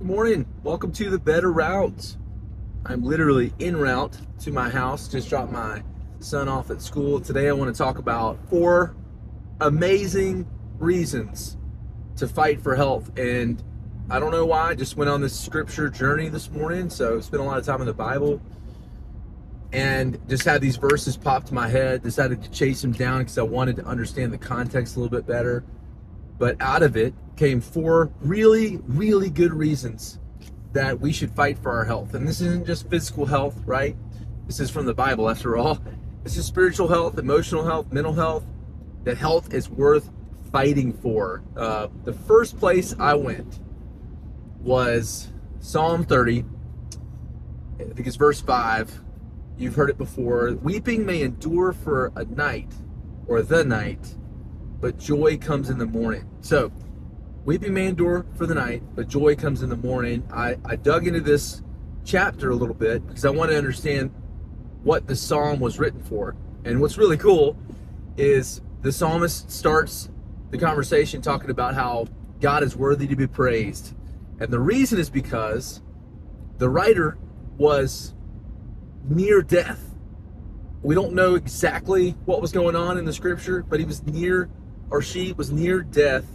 Good morning. Welcome to the Better Route. I'm literally en route to my house. Just dropped my son off at school. Today I want to talk about 4 amazing reasons to fight for health. And I don't know why, I just went on this scripture journey this morning. So spent a lot of time in the Bible and just had these verses pop to my head. Decided to chase them down because I wanted to understand the context a little bit better. But out of it came 4 really, really good reasons that we should fight for our health. And this isn't just physical health, right? This is from the Bible, after all. This is spiritual health, emotional health, mental health. That health is worth fighting for. The first place I went was Psalm 30. I think it's verse 5. You've heard it before. Weeping may endure for a night or the night, but joy comes in the morning. So, weeping may endure for the night, but joy comes in the morning. I dug into this chapter a little bit because I want to understand what the psalm was written for. And what's really cool is the psalmist starts the conversation talking about how God is worthy to be praised. And the reason is because the writer was near death. We don't know exactly what was going on in the scripture, but he was near, or she was near death,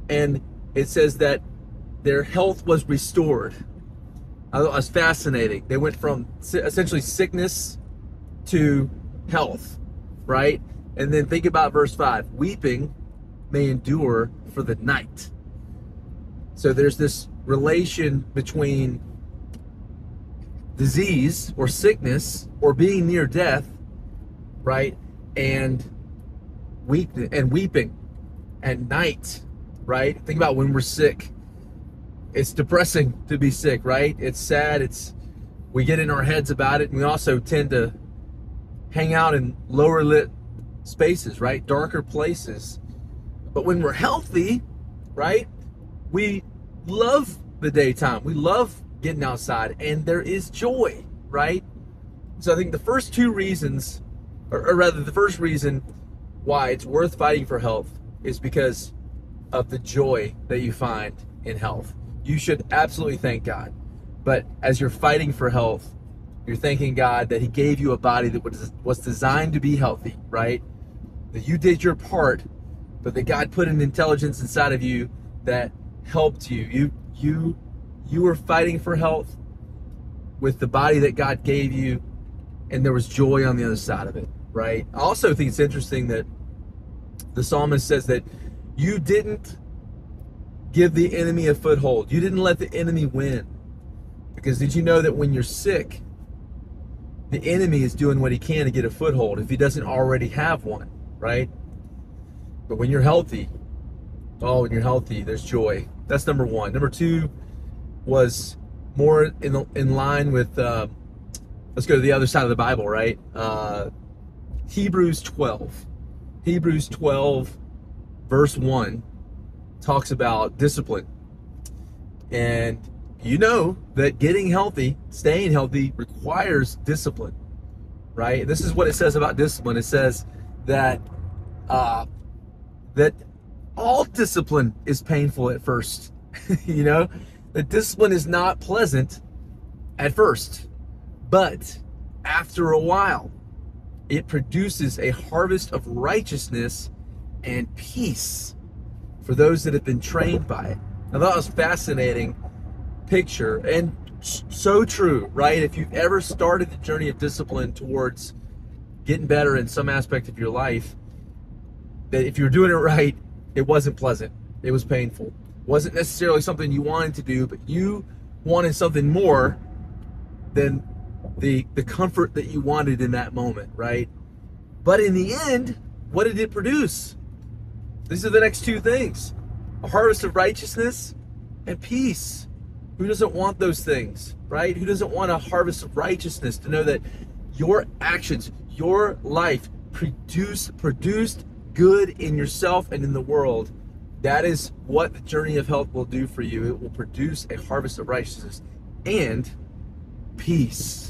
and it says that their health was restored. I thought it was fascinating. They went from essentially sickness to health, right? And then think about verse 5. Weeping may endure for the night. So there's this relation between disease or sickness or being near death, right? And weeping and night, right? Think about when we're sick. It's depressing to be sick, right? It's sad. We get in our heads about it, and we also tend to hang out in lower lit spaces, right? Darker places. But when we're healthy, right, we love the daytime. We love getting outside, and there is joy, right? So I think the first 2 reasons, or rather the first reason why it's worth fighting for health is because of the joy that you find in health. You should absolutely thank God. But as you're fighting for health, you're thanking God that he gave you a body that was designed to be healthy, right? That you did your part, but that God put an intelligence inside of you that helped you. You were fighting for health with the body that God gave you, and there was joy on the other side of it, right? I also think it's interesting that the psalmist says that you didn't give the enemy a foothold. You didn't let the enemy win. Because did you know that when you're sick, the enemy is doing what he can to get a foothold if he doesn't already have one, right? But when you're healthy, when you're healthy, there's joy. That's number 1. Number 2 was more in line with, let's go to the other side of the Bible, right? Hebrews 12. Hebrews 12, verse 1, talks about discipline. And you know that getting healthy, staying healthy, requires discipline, right? This is what it says about discipline. It says that that all discipline is painful at first. You know, that discipline is not pleasant at first, but after a while, it produces a harvest of righteousness and peace for those that have been trained by it. I thought it was a fascinating picture and so true, right? If you've ever started the journey of discipline towards getting better in some aspect of your life, that if you were doing it right, it wasn't pleasant. It was painful. It wasn't necessarily something you wanted to do, but you wanted something more than the comfort that you wanted in that moment, right? But in the end, what did it produce? These are the next 2 things. A harvest of righteousness and peace. Who doesn't want those things, right? Who doesn't want a harvest of righteousness, to know that your actions, your life produced good in yourself and in the world? That is what the journey of health will do for you. It will produce a harvest of righteousness and peace.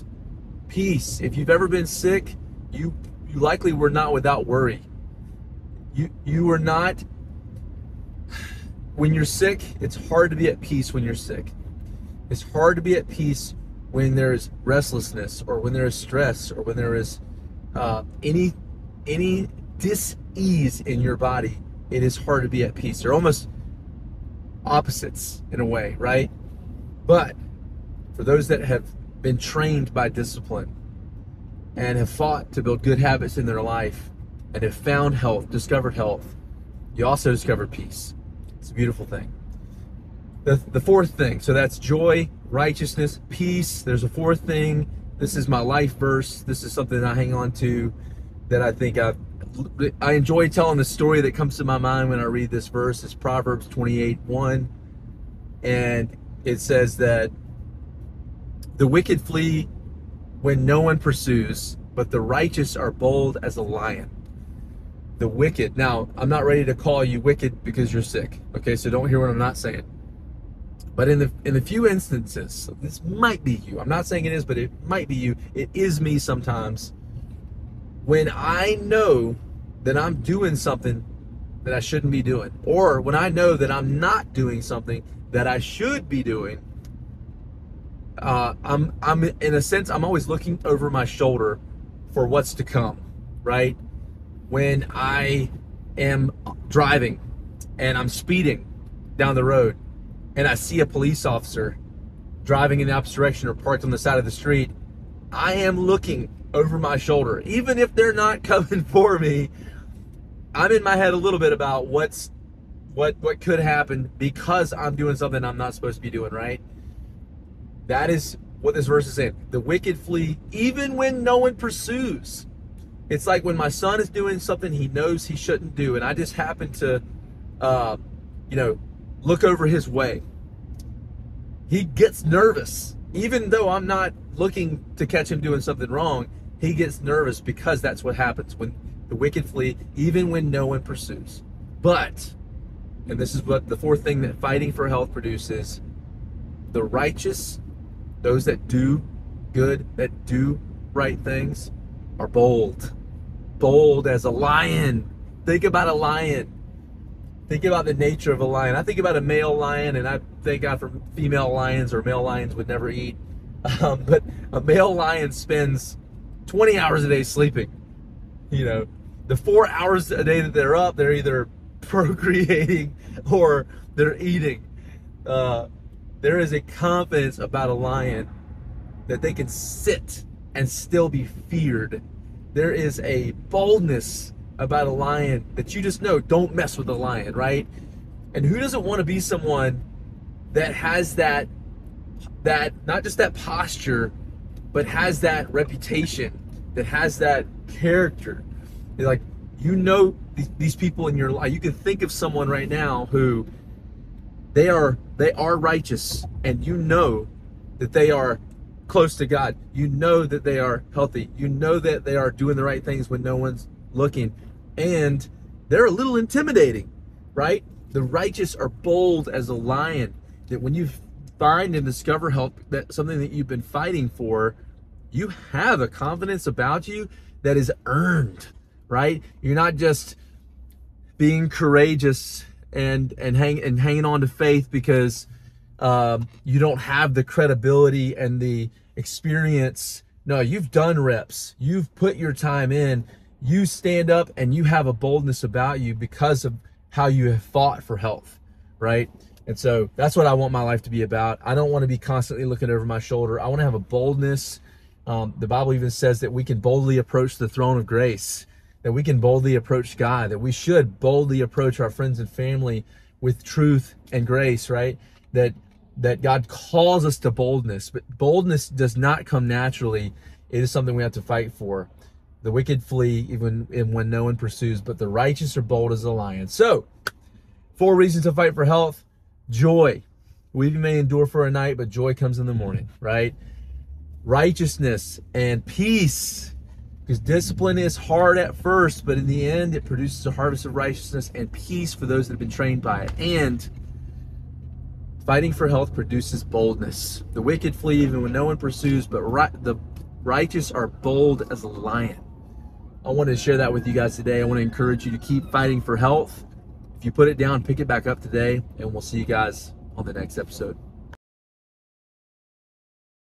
Peace. If you've ever been sick, you likely were not without worry. You were not when you're sick, it's hard to be at peace when you're sick. It's hard to be at peace when there is restlessness, or when there is stress, or when there is any dis-ease in your body. It is hard to be at peace. They're almost opposites in a way, right? But for those that have been trained by discipline and have fought to build good habits in their life and have found health, discovered health, you also discover peace. It's a beautiful thing. The fourth thing, so that's joy, righteousness, peace. There's a fourth thing. This is my life verse. This is something that I hang on to, that I think I enjoy telling the story that comes to my mind when I read this verse. It's Proverbs 28:1, and it says that the wicked flee when no one pursues, but the righteous are bold as a lion. The wicked. Now, I'm not ready to call you wicked because you're sick. Okay, so don't hear what I'm not saying. But in the few instances, this might be you. I'm not saying it is, but it might be you. It is me sometimes. When I know that I'm doing something that I shouldn't be doing, or when I know that I'm not doing something that I should be doing, I'm in a sense, I'm always looking over my shoulder for what's to come, right? When I am driving and I'm speeding down the road and I see a police officer driving in the opposite direction or parked on the side of the street, I am looking over my shoulder. Even if they're not coming for me, I'm in my head a little bit about what could happen because I'm doing something I'm not supposed to be doing, right? That is what this verse is saying. The wicked flee even when no one pursues. It's like when my son is doing something he knows he shouldn't do, and I just happen to, look over his way. He gets nervous. Even though I'm not looking to catch him doing something wrong, he gets nervous because that's what happens when the wicked flee, even when no one pursues. But, and this is what the fourth thing that fighting for health produces, the righteous, those that do good, that do right things, are bold. Bold as a lion. Think about a lion. Think about the nature of a lion. I think about a male lion, and I thank God for female lions, or male lions would never eat. But a male lion spends 20 hours a day sleeping. You know, the 4 hours a day that they're up, they're either procreating or they're eating. There is a confidence about a lion that they can sit and still be feared. There is a boldness about a lion that you just know, don't mess with a lion, right? And who doesn't want to be someone that has that not just that posture, but has that reputation, that has that character? Like, you know, these people in your life, you can think of someone right now who they are righteous, and you know that they are close to God. You know that they are healthy. You know that they are doing the right things when no one's looking. And they're a little intimidating, right? The righteous are bold as a lion. That when you find and discover health, that something that you've been fighting for, you have a confidence about you that is earned, right? You're not just being courageous and hanging on to faith because you don't have the credibility and the experience. No, you've done reps. You've put your time in. You stand up and you have a boldness about you because of how you have fought for health, right? And so that's what I want my life to be about. I don't want to be constantly looking over my shoulder. I want to have a boldness. The Bible even says that we can boldly approach the throne of grace, that we can boldly approach God, that we should boldly approach our friends and family with truth and grace, right? That God calls us to boldness, but boldness does not come naturally. It is something we have to fight for. The wicked flee even when no one pursues, but the righteous are bold as a lion. So, 4 reasons to fight for health. Joy. Weeping may endure for a night, but joy comes in the morning, right? Righteousness and peace. Because discipline is hard at first, but in the end, it produces a harvest of righteousness and peace for those that have been trained by it. And fighting for health produces boldness. The wicked flee even when no one pursues, but the righteous are bold as a lion. I wanted to share that with you guys today. I want to encourage you to keep fighting for health. If you put it down, pick it back up today, and we'll see you guys on the next episode.